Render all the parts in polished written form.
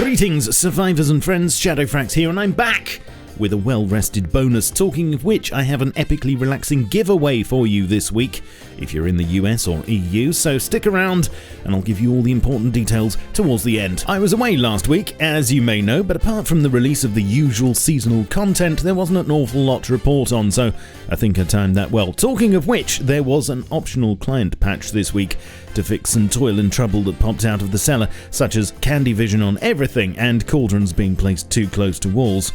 Greetings, survivors and friends, SHADOWFRAX here, and I'm back with a well-rested bonus, talking of which I have an epically relaxing giveaway for you this week, if you're in the US or EU, so stick around and I'll give you all the important details towards the end. I was away last week, as you may know, but apart from the release of the usual seasonal content, there wasn't an awful lot to report on, so I think I timed that well. Talking of which, there was an optional client patch this week to fix some toil and trouble that popped out of the cellar, such as candy vision on everything and cauldrons being placed too close to walls.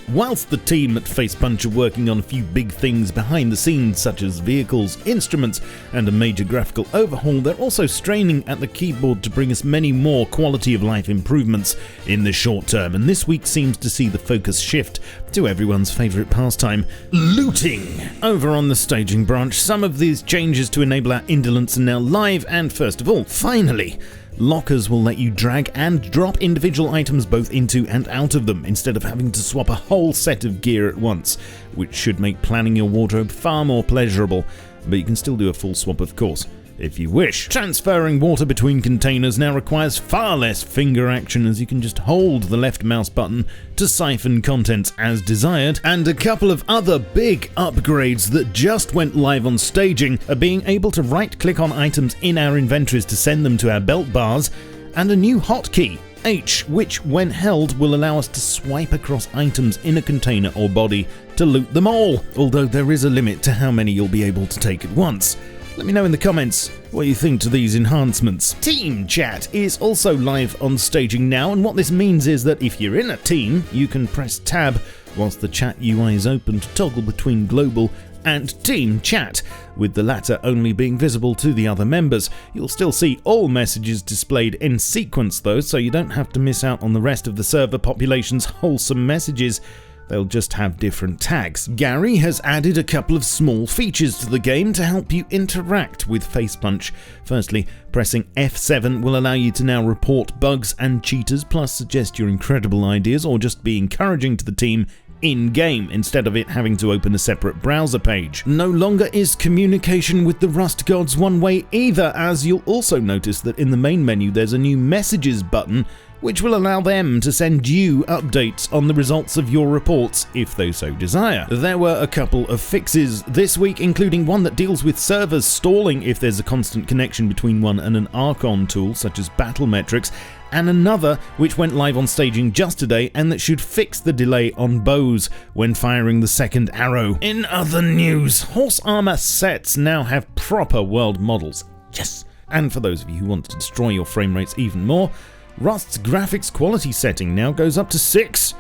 Whilst the team at Facepunch are working on a few big things behind the scenes such as vehicles, instruments and a major graphical overhaul, they're also straining at the keyboard to bring us many more quality of life improvements in the short term, and this week seems to see the focus shift to everyone's favourite pastime, looting. Over on the staging branch, some of these changes to enable our indolence are now live, and first of all, finally, lockers will let you drag and drop individual items both into and out of them, instead of having to swap a whole set of gear at once, which should make planning your wardrobe far more pleasurable, but you can still do a full swap of course, if you wish. Transferring water between containers now requires far less finger action, as you can just hold the left mouse button to siphon contents as desired, and a couple of other big upgrades that just went live on staging are being able to right-click on items in our inventories to send them to our belt bars, and a new hotkey, H, which when held will allow us to swipe across items in a container or body to loot them all, although there is a limit to how many you'll be able to take at once. Let me know in the comments what you think to these enhancements. Team chat is also live on staging now, and what this means is that if you're in a team, you can press tab whilst the chat UI is open to toggle between global and team chat, with the latter only being visible to the other members. You'll still see all messages displayed in sequence though, so you don't have to miss out on the rest of the server population's wholesome messages. They'll just have different tags. Gary has added a couple of small features to the game to help you interact with Facepunch. Firstly, pressing F7 will allow you to now report bugs and cheaters, plus suggest your incredible ideas or just be encouraging to the team in-game, instead of it having to open a separate browser page. No longer is communication with the Rust gods one way either, as you'll also notice that in the main menu there's a new messages button, which will allow them to send you updates on the results of your reports if they so desire. There were a couple of fixes this week, including one that deals with servers stalling if there's a constant connection between one and an Archon tool such as battle metrics, and another which went live on staging just today and that should fix the delay on bows when firing the second arrow. In other news, horse armor sets now have proper world models. Yes! And for those of you who want to destroy your frame rates even more, Rust's graphics quality setting now goes up to 6.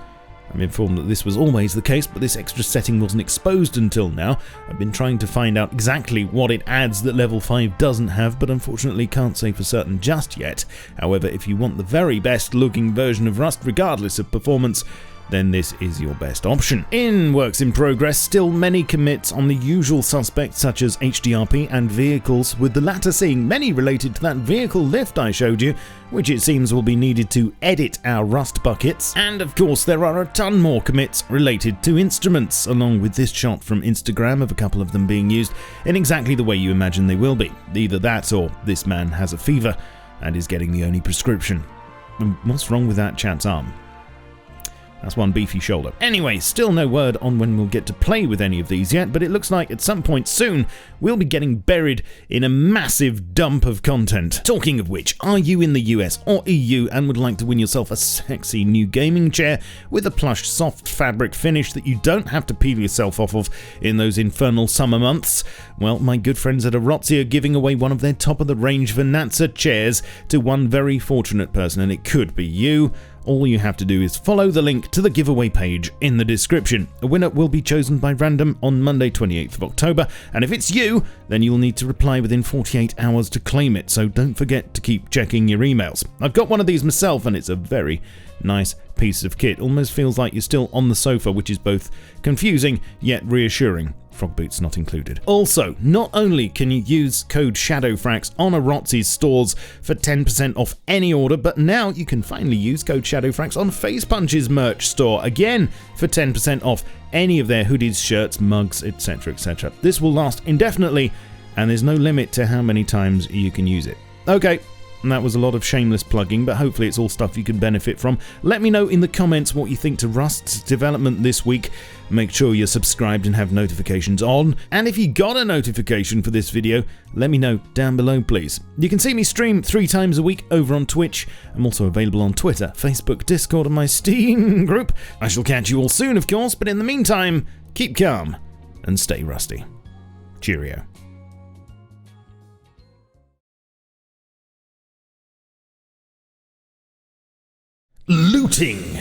I'm informed that this was always the case, but this extra setting wasn't exposed until now. I've been trying to find out exactly what it adds that level 5 doesn't have, but unfortunately can't say for certain just yet. However, if you want the very best looking version of Rust regardless of performance, then this is your best option. In works in progress, still many commits on the usual suspects such as HDRP and vehicles, with the latter seeing many related to that vehicle lift I showed you, which it seems will be needed to edit our Rust buckets. And of course there are a ton more commits related to instruments, along with this shot from Instagram of a couple of them being used in exactly the way you imagine they will be. Either that or this man has a fever and is getting the only prescription. What's wrong with that chat's arm? That's one beefy shoulder. Anyway, still no word on when we'll get to play with any of these yet, but it looks like at some point soon we'll be getting buried in a massive dump of content. Talking of which, are you in the US or EU and would like to win yourself a sexy new gaming chair with a plush soft fabric finish that you don't have to peel yourself off of in those infernal summer months? Well, my good friends at Arotzi are giving away one of their top-of-the-range Vernazza chairs to one very fortunate person, and it could be you. All you have to do is follow the link to the giveaway page in the description. A winner will be chosen by random on Monday 28th of October, and if it's you, then you'll need to reply within 48 hours to claim it, so don't forget to keep checking your emails. I've got one of these myself, and it's a very nice piece of kit. Almost feels like you're still on the sofa, which is both confusing yet reassuring. Frog boots not included. Also, not only can you use code SHADOWFRAX on Arotzi's stores for 10% off any order, but now you can finally use code SHADOWFRAX on Facepunch's merch store, again for 10% off any of their hoodies, shirts, mugs, etc, etc. This will last indefinitely, and there's no limit to how many times you can use it. Okay, And that was a lot of shameless plugging, but hopefully it's all stuff you can benefit from. Let me know in the comments what you think to Rust's development this week. Make sure you're subscribed and have notifications on. And if you got a notification for this video, let me know down below, please. You can see me stream 3 times a week over on Twitch. I'm also available on Twitter, Facebook, Discord, and my Steam group. I shall catch you all soon, of course, but in the meantime, keep calm and stay rusty. Cheerio. Looting.